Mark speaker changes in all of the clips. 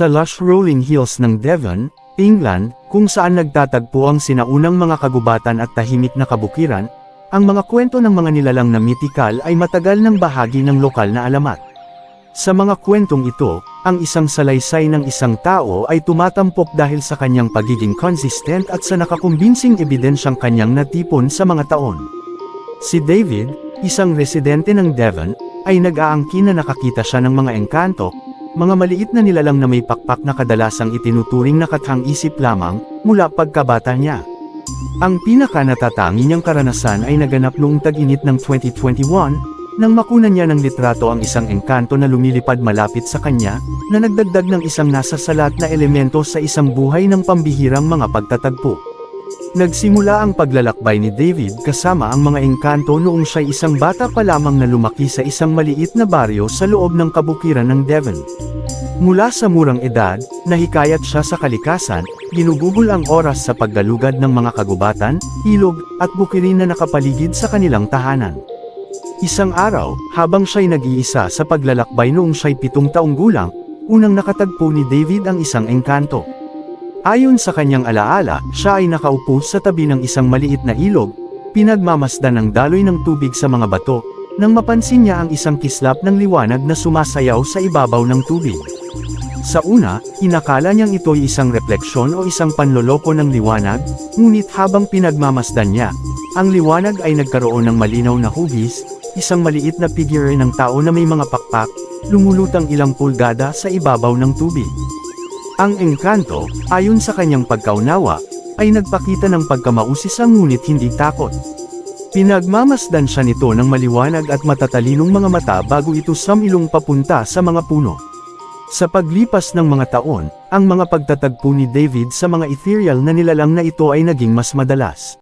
Speaker 1: Sa lush rolling hills ng Devon, England, kung saan nagtatagpo ang sinaunang mga kagubatan at tahimik na kabukiran, ang mga kwento ng mga nilalang na mythical ay matagal ng bahagi ng lokal na alamat. Sa mga kwentong ito, ang isang salaysay ng isang tao ay tumatampok dahil sa kanyang pagiging consistent at sa nakakumbinsing ebidensyang kanyang natipon sa mga taon. Si David, isang residente ng Devon, ay nag-aangkin na nakakita siya ng mga engkanto, mga maliit na nilalang na may pakpak na kadalasang itinuturing na kathang-isip lamang, mula pagkabata niya. Ang pinaka-natatangi niyang karanasan ay naganap noong tag-init ng 2021, nang makunan niya ng litrato ang isang engkanto na lumilipad malapit sa kanya, na nagdagdag ng isang nasasalat na elemento sa isang buhay ng pambihirang mga pagtatagpo. Nagsimula ang paglalakbay ni David kasama ang mga engkanto noong siya'y isang bata pa lamang na lumaki sa isang maliit na baryo sa loob ng kabukiran ng Devon. Mula sa murang edad, nahikayat siya sa kalikasan, ginugugol ang oras sa paggalugad ng mga kagubatan, ilog, at bukirin na nakapaligid sa kanilang tahanan. Isang araw, habang siya'y nag-iisa sa paglalakbay noong siya'y 7 taong gulang, unang nakatagpo ni David ang isang engkanto. Ayon sa kanyang alaala, siya ay nakaupo sa tabi ng isang maliit na ilog, pinagmamasdan ng daloy ng tubig sa mga bato, nang mapansin niya ang isang kislap ng liwanag na sumasayaw sa ibabaw ng tubig. Sa una, inakala niyang ito'y isang refleksyon o isang panloloko ng liwanag, ngunit habang pinagmamasdan niya, ang liwanag ay nagkaroon ng malinaw na hugis, isang maliit na figure ng tao na may mga pakpak, lumulutang ilang pulgada sa ibabaw ng tubig. Ang engkanto, ayon sa kanyang pagkaunawa, ay nagpakita ng pagkamausisa ngunit hindi takot. Pinagmamasdan siya nito ng maliwanag at matatalinong mga mata bago ito sumilong papunta sa mga puno. Sa paglipas ng mga taon, ang mga pagtatagpo ni David sa mga ethereal na nilalang na ito ay naging mas madalas.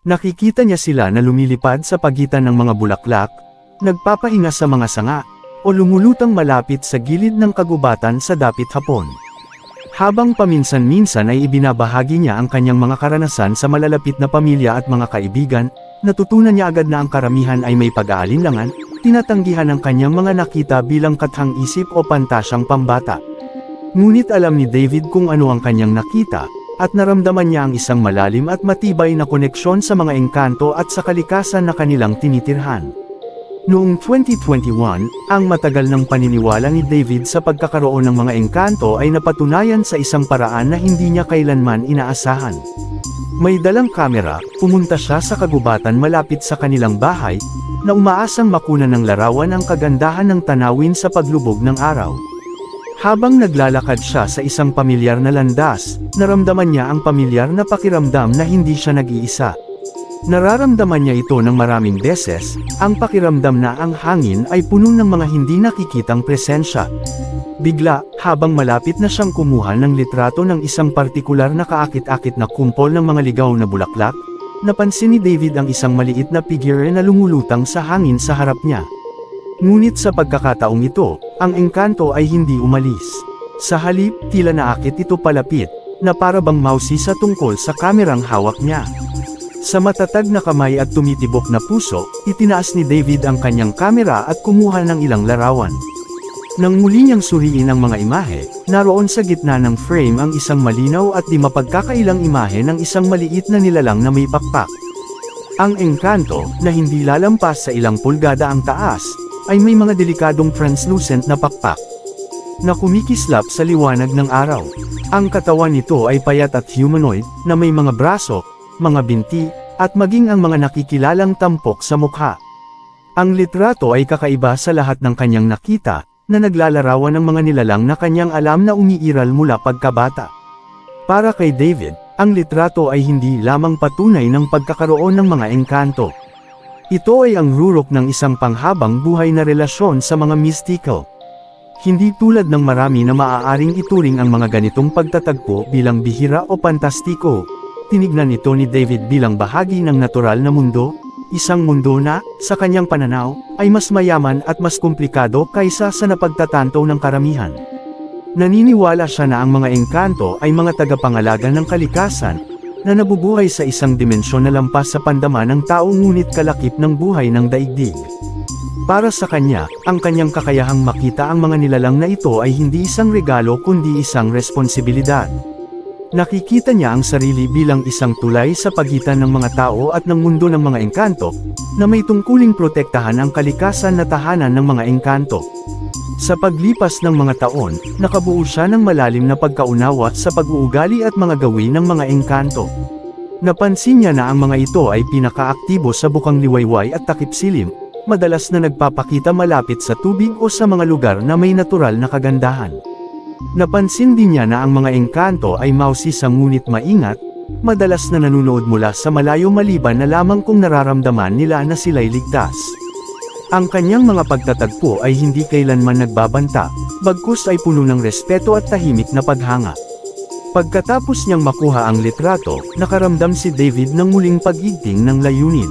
Speaker 1: Nakikita niya sila na lumilipad sa pagitan ng mga bulaklak, nagpapahinga sa mga sanga, o lumulutang malapit sa gilid ng kagubatan sa dapit hapon. Habang paminsan-minsan ay ibinabahagi niya ang kanyang mga karanasan sa malalapit na pamilya at mga kaibigan, natutunan niya agad na ang karamihan ay may pag-aalinlangan, tinatanggihan ang kanyang mga nakita bilang kathang-isip o pantasyang pambata. Ngunit alam ni David kung ano ang kanyang nakita, at naramdaman niya ang isang malalim at matibay na koneksyon sa mga engkanto at sa kalikasan na kanilang tinitirhan. Noong 2021, ang matagal ng paniniwala ni David sa pagkakaroon ng mga engkanto ay napatunayan sa isang paraan na hindi niya kailanman inaasahan. May dalang kamera, pumunta siya sa kagubatan malapit sa kanilang bahay, na umaasang makunan ng larawan ang kagandahan ng tanawin sa paglubog ng araw. Habang naglalakad siya sa isang pamilyar na landas, naramdaman niya ang pamilyar na pakiramdam na hindi siya nag-iisa. Nararamdaman niya ito ng maraming beses, ang pakiramdam na ang hangin ay puno ng mga hindi nakikitang presensya. Bigla, habang malapit na siyang kumuha ng litrato ng isang partikular na kaakit-akit na kumpol ng mga ligaw na bulaklak, napansin ni David ang isang maliit na figure na lumulutang sa hangin sa harap niya. Ngunit sa pagkakataong ito, ang engkanto ay hindi umalis. Sa halip, tila naakit ito palapit, na para bang mausi sa tungkol sa kamerang hawak niya. Sa matatag na kamay at tumitibok na puso, itinaas ni David ang kanyang kamera at kumuha ng ilang larawan. Nang muli niyang suriin ang mga imahe, naroon sa gitna ng frame ang isang malinaw at di mapagkakailang imahe ng isang maliit na nilalang na may pakpak. Ang engkanto, na hindi lalampas sa ilang pulgada ang taas, ay may mga delikadong translucent na pakpak na kumikislap sa liwanag ng araw. Ang katawan nito ay payat at humanoid, na may mga braso, mga binti, at maging ang mga nakikilalang tampok sa mukha. Ang litrato ay kakaiba sa lahat ng kanyang nakita, na naglalarawan ng mga nilalang na kanyang alam na umiiral mula pagkabata. Para kay David, ang litrato ay hindi lamang patunay ng pagkakaroon ng mga engkanto. Ito ay ang rurok ng isang panghabang buhay na relasyon sa mga mystical. Hindi tulad ng marami na maaaring ituring ang mga ganitong pagtatagpo bilang bihira o pantastiko. Tinignan ito ni David bilang bahagi ng natural na mundo, isang mundo na, sa kanyang pananaw, ay mas mayaman at mas komplikado kaysa sa napagtatanto ng karamihan. Naniniwala siya na ang mga engkanto ay mga tagapangalaga ng kalikasan, na nabubuhay sa isang dimensyon na lampas sa pandama ng tao ngunit kalakip ng buhay ng daigdig. Para sa kanya, ang kanyang kakayahang makita ang mga nilalang na ito ay hindi isang regalo kundi isang responsibilidad. Nakikita niya ang sarili bilang isang tulay sa pagitan ng mga tao at ng mundo ng mga engkanto, na may tungkuling protektahan ang kalikasan na tahanan ng mga engkanto. Sa paglipas ng mga taon, nakabuo siya ng malalim na pagkaunawa sa pag-uugali at mga gawin ng mga engkanto. Napansin niya na ang mga ito ay pinakaaktibo sa bukang liwayway at takip-silim, madalas na nagpapakita malapit sa tubig o sa mga lugar na may natural na kagandahan. Napansin din niya na ang mga engkanto ay mausisa ngunit maingat, madalas na nanunood mula sa malayo maliban na lamang kung nararamdaman nila na sila'y ligtas. Ang kanyang mga pagtatagpo ay hindi kailanman nagbabanta, bagkus ay puno ng respeto at tahimik na paghanga. Pagkatapos niyang makuha ang litrato, nakaramdam si David ng muling pag-igting ng layunin.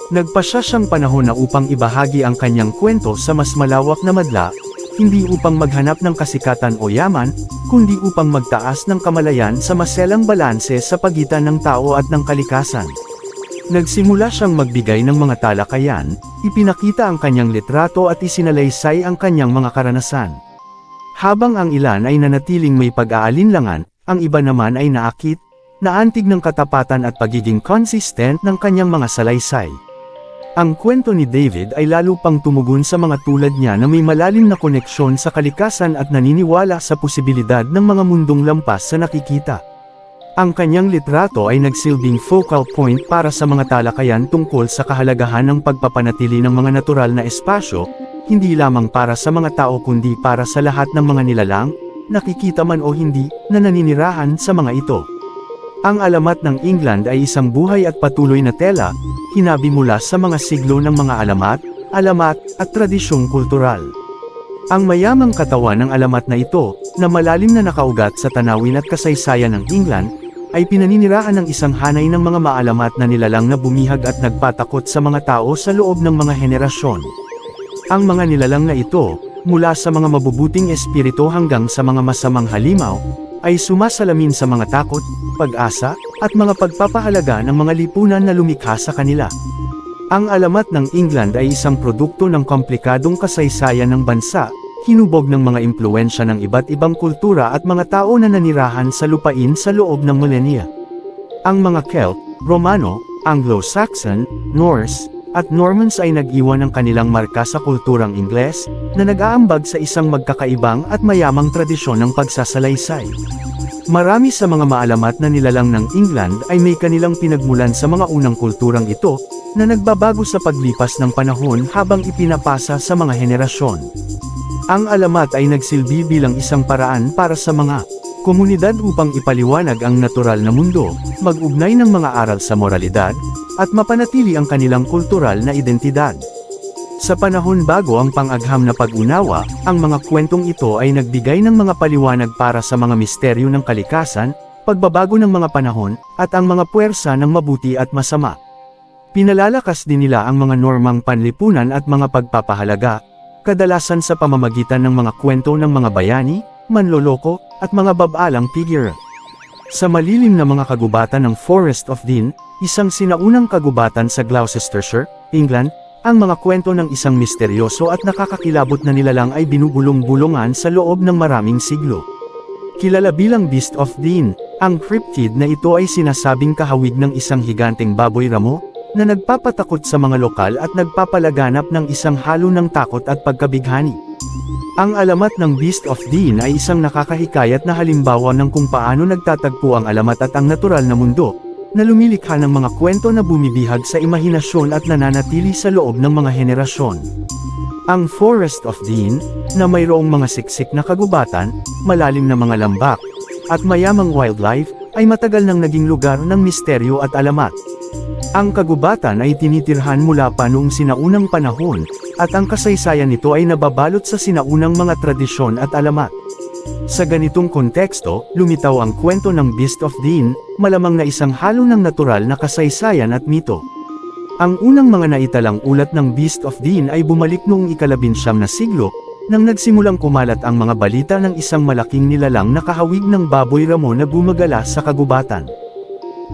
Speaker 1: Nagpasya siyang panahon na upang ibahagi ang kanyang kwento sa mas malawak na madla, hindi upang maghanap ng kasikatan o yaman, kundi upang magtaas ng kamalayan sa maselang balanse sa pagitan ng tao at ng kalikasan. Nagsimula siyang magbigay ng mga talakayan, ipinakita ang kanyang litrato at isinalaysay ang kanyang mga karanasan. Habang ang ilan ay nanatiling may pag-aalinlangan, ang iba naman ay naakit, naantig ng katapatan at pagiging consistent ng kanyang mga salaysay. Ang kwento ni David ay lalo pang tumugon sa mga tulad niya na may malalim na koneksyon sa kalikasan at naniniwala sa posibilidad ng mga mundong lampas sa nakikita. Ang kanyang litrato ay nagsilbing focal point para sa mga talakayan tungkol sa kahalagahan ng pagpapanatili ng mga natural na espasyo, hindi lamang para sa mga tao kundi para sa lahat ng mga nilalang, nakikita man o hindi, na naninirahan sa mga ito. Ang alamat ng England ay isang buhay at patuloy na tela, hinabi mula sa mga siglo ng mga alamat, at tradisyong kultural. Ang mayamang katawan ng alamat na ito, na malalim na nakaugat sa tanawin at kasaysayan ng England, ay pinaninirahan ng isang hanay ng mga maalamat na nilalang na bumihag at nagpatakot sa mga tao sa loob ng mga henerasyon. Ang mga nilalang na ito, mula sa mga mabubuting espiritu hanggang sa mga masamang halimaw, ay sumasalamin sa mga takot, pag-asa, at mga pagpapahalaga ng mga lipunan na lumikha sa kanila. Ang alamat ng England ay isang produkto ng komplikadong kasaysayan ng bansa, hinubog ng mga impluwensya ng iba't ibang kultura at mga tao na nanirahan sa lupain sa loob ng milenya. Ang mga Celt, Romano, Anglo-Saxon, Norse, at Normans ay nag-iwan ng kanilang marka sa kulturang Ingles, na nag-aambag sa isang magkakaibang at mayamang tradisyon ng pagsasalaysay. Marami sa mga maalamat na nilalang ng England ay may kanilang pinagmulan sa mga unang kulturang ito, na nagbabago sa paglipas ng panahon habang ipinapasa sa mga henerasyon. Ang alamat ay nagsilbi bilang isang paraan para sa mga komunidad upang ipaliwanag ang natural na mundo, mag-ugnay ng mga aral sa moralidad, at mapanatili ang kanilang kultural na identidad. Sa panahon bago ang pang-agham na pag-unawa, ang mga kwentong ito ay nagbigay ng mga paliwanag para sa mga misteryo ng kalikasan, pagbabago ng mga panahon, at ang mga puwersa ng mabuti at masama. Pinalalakas din nila ang mga normang panlipunan at mga pagpapahalaga, kadalasan sa pamamagitan ng mga kwento ng mga bayani, manloloko, at mga babalang figure. Sa malilim na mga kagubatan ng Forest of Dean, isang sinaunang kagubatan sa Gloucestershire, England, ang mga kwento ng isang misteryoso at nakakakilabot na nilalang ay binubulong-bulungan sa loob ng maraming siglo. Kilala bilang Beast of Dean, ang cryptid na ito ay sinasabing kahawig ng isang higanteng baboy ramo, na nagpapatakot sa mga lokal at nagpapalaganap ng isang halo ng takot at pagkabighani. Ang alamat ng Beast of Dean ay isang nakakahikayat na halimbawa ng kung paano nagtatagpo ang alamat at ang natural na mundo, na lumilikha ng mga kwento na bumibihag sa imahinasyon at nananatili sa loob ng mga henerasyon. Ang Forest of Dean, na mayroong mga siksik na kagubatan, malalim na mga lambak, at mayamang wildlife, ay matagal nang naging lugar ng misteryo at alamat. Ang kagubatan ay tinitirhan mula pa noong sinaunang panahon, at ang kasaysayan nito ay nababalot sa sinaunang mga tradisyon at alamat. Sa ganitong konteksto, lumitaw ang kwento ng Beast of Dean, malamang na isang halo ng natural na kasaysayan at mito. Ang unang mga naitalang ulat ng Beast of Dean ay bumalik noong ika-19 na siglo, nang nagsimulang kumalat ang mga balita ng isang malaking nilalang na kahawig ng baboy ramo na gumagala sa kagubatan.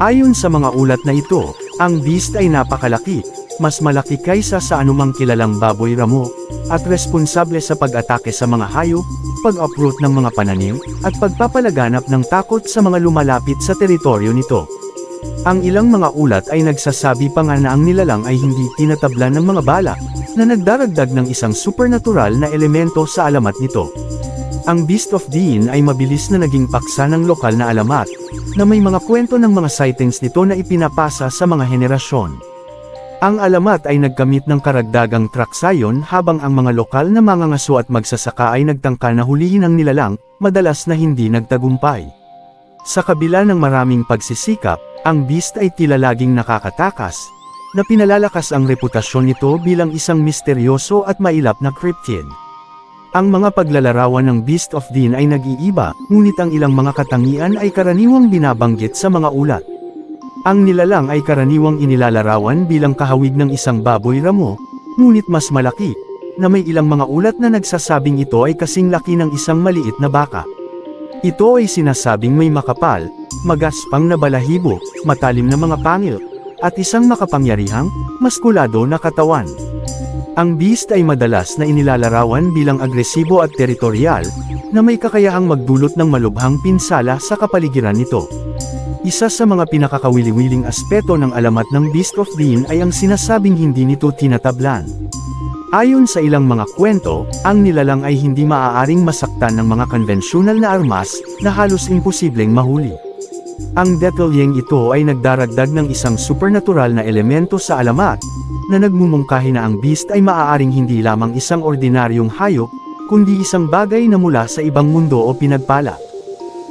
Speaker 1: Ayon sa mga ulat na ito, ang beast ay napakalaki, mas malaki kaysa sa anumang kilalang baboy ramo, at responsable sa pag-atake sa mga hayop, pag-uproot ng mga pananim, at pagpapalaganap ng takot sa mga lumalapit sa teritoryo nito. Ang ilang mga ulat ay nagsasabi pa nga na ang nilalang ay hindi tinatablan ng mga bala, na nagdaragdag ng isang supernatural na elemento sa alamat nito. Ang Beast of Dean ay mabilis na naging paksa ng lokal na alamat, na may mga kwento ng mga sightings nito na ipinapasa sa mga henerasyon. Ang alamat ay nagkamit ng karagdagang traksayon habang ang mga lokal na mangangaso at magsasaka ay nagtangka na hulihin ang nilalang, madalas na hindi nagtagumpay. Sa kabila ng maraming pagsisikap, ang Beast ay tila laging nakakatakas, na pinalalakas ang reputasyon nito bilang isang misteryoso at mailap na cryptid. Ang mga paglalarawan ng Beast of Dean ay nag-iiba, ngunit ang ilang mga katangian ay karaniwang binabanggit sa mga ulat. Ang nilalang ay karaniwang inilalarawan bilang kahawig ng isang baboy ramo, ngunit mas malaki, na may ilang mga ulat na nagsasabing ito ay kasing laki ng isang maliit na baka. Ito ay sinasabing may makapal, magaspang na balahibo, matalim na mga pangil, at isang makapangyarihang, maskulado na katawan. Ang Beast ay madalas na inilalarawan bilang agresibo at teritorial, na may kakayahang magdulot ng malubhang pinsala sa kapaligiran nito. Isa sa mga pinakakawili-wiling aspeto ng alamat ng Beast of Dean ay ang sinasabing hindi nito tinatablan. Ayon sa ilang mga kwento, ang nilalang ay hindi maaaring masaktan ng mga konbensyonal na armas, na halos imposibleng mahuli. Ang detalyeng ito ay nagdaragdag ng isang supernatural na elemento sa alamat, na nagmumungkahi na ang Beast ay maaaring hindi lamang isang ordinaryong hayop, kundi isang bagay na mula sa ibang mundo o pinagpala.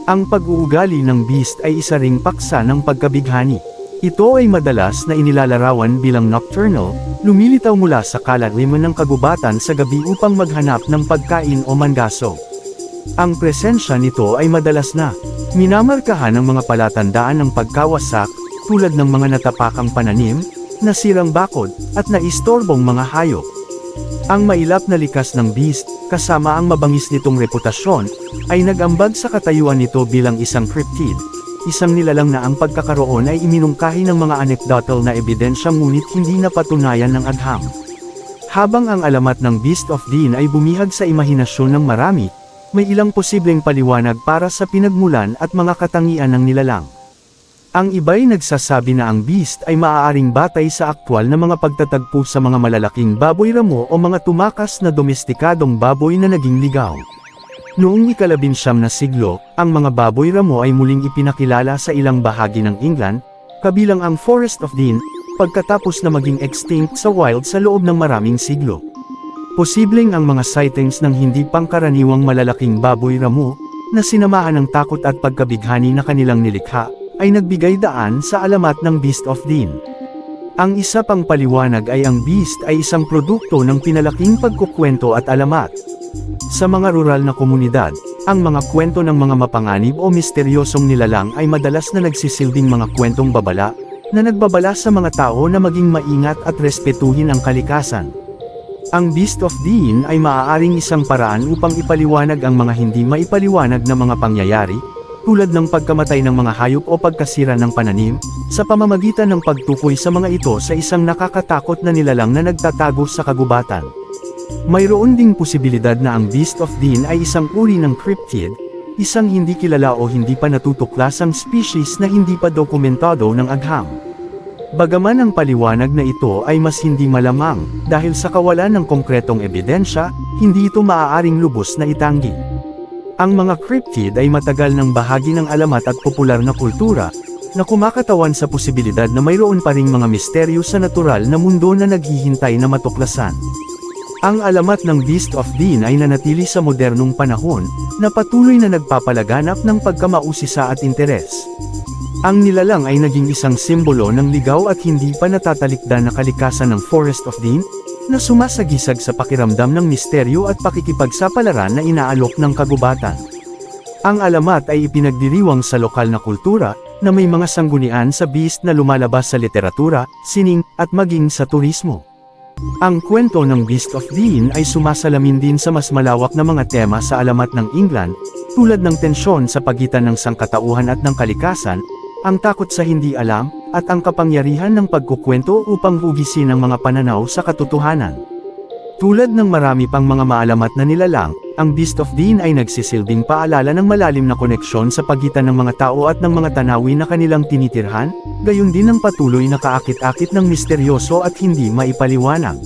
Speaker 1: Ang pag-uugali ng Beast ay isa ring paksa ng pagkabighani. Ito ay madalas na inilalarawan bilang nocturnal, lumilitaw mula sa kalaliman ng kagubatan sa gabi upang maghanap ng pagkain o mangaso. Ang presensya nito ay madalas na minamarkahan ng mga palatandaan ng pagkawasak, tulad ng mga natapakang pananim, nasirang bakod, at naistorbong mga hayop. Ang mailap na likas ng Beast, kasama ang mabangis nitong reputasyon, ay nag-ambag sa katayuan nito bilang isang cryptid, isang nilalang na ang pagkakaroon ay iminungkahi ng mga anecdotal na ebidensya ngunit hindi napatunayan ng agham. Habang ang alamat ng Beast of Dean ay bumihag sa imahinasyon ng marami, may ilang posibleng paliwanag para sa pinagmulan at mga katangian ng nilalang. Ang iba'y nagsasabi na ang Beast ay maaaring batay sa aktwal na mga pagtatagpo sa mga malalaking baboy ramo o mga tumakas na domestikadong baboy na naging ligaw. Noong ika-19 na siglo, ang mga baboy ramo ay muling ipinakilala sa ilang bahagi ng England, kabilang ang Forest of Dean, pagkatapos na maging extinct sa wild sa loob ng maraming siglo. Posibleng ang mga sightings ng hindi pangkaraniwang malalaking baboy ramo, na sinamahan ng takot at pagkabighani na kanilang nilikha, ay nagbigay daan sa alamat ng Beast of Dean. Ang isa pang paliwanag ay ang Beast ay isang produkto ng pinalaking pagkukwento at alamat. Sa mga rural na komunidad, ang mga kwento ng mga mapanganib o misteryosong nilalang ay madalas na nagsisilbing mga kwentong babala, na nagbabala sa mga tao na maging maingat at respetuhin ang kalikasan. Ang Beast of Dean ay maaaring isang paraan upang ipaliwanag ang mga hindi maipaliwanag na mga pangyayari, tulad ng pagkamatay ng mga hayop o pagkasira ng pananim, sa pamamagitan ng pagtukoy sa mga ito sa isang nakakatakot na nilalang na nagtatago sa kagubatan. Mayroon ding posibilidad na ang Beast of Dean ay isang uri ng cryptid, isang hindi kilala o hindi pa natutuklasang species na hindi pa dokumentado ng agham. Bagaman ang paliwanag na ito ay mas hindi malamang, dahil sa kawalan ng konkretong ebidensya, hindi ito maaaring lubos na itanggi. Ang mga cryptid ay matagal ng bahagi ng alamat at popular na kultura, na kumakatawan sa posibilidad na mayroon pa ring mga misteryo sa natural na mundo na naghihintay na matuklasan. Ang alamat ng Beast of Dean ay nanatili sa modernong panahon, na patuloy na nagpapalaganap ng pagkamausisa at interes. Ang nilalang ay naging isang simbolo ng ligaw at hindi pa natatalikdan na kalikasan ng Forest of Dean, na sumasagisag sa pakiramdam ng misteryo at pakikipagsapalaran na inaalok ng kagubatan. Ang alamat ay ipinagdiriwang sa lokal na kultura, na may mga sanggunian sa Beast na lumalabas sa literatura, sining, at maging sa turismo. Ang kwento ng Beast of Dean ay sumasalamin din sa mas malawak na mga tema sa alamat ng England, tulad ng tensyon sa pagitan ng sangkatauhan at ng kalikasan, ang takot sa hindi alam, at ang kapangyarihan ng pagkukwento upang hugisin ang mga pananaw sa katotohanan. Tulad ng marami pang mga maalamat na nilalang, ang Beast of Dean ay nagsisilbing paalala ng malalim na koneksyon sa pagitan ng mga tao at ng mga tanawin na kanilang tinitirhan, gayon din ang patuloy na kaakit-akit ng misteryoso at hindi maipaliwanag.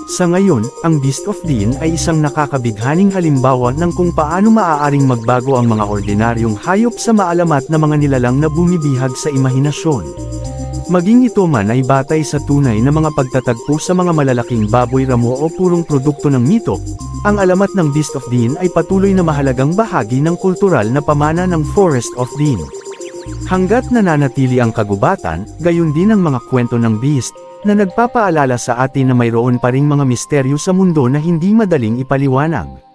Speaker 1: Sa ngayon, ang Beast of Dean ay isang nakakabighaning halimbawa ng kung paano maaaring magbago ang mga ordinaryong hayop sa maalamat na mga nilalang na bumibihag sa imahinasyon. Maging ito man ay batay sa tunay na mga pagtatagpo sa mga malalaking baboy ramo o purong produkto ng mito, ang alamat ng Beast of Dean ay patuloy na mahalagang bahagi ng kultural na pamana ng Forest of Dean. Hanggat nananatili ang kagubatan, gayon din ang mga kwento ng Beast, na nagpapaalala sa atin na mayroon pa ring mga misteryo sa mundo na hindi madaling ipaliwanag.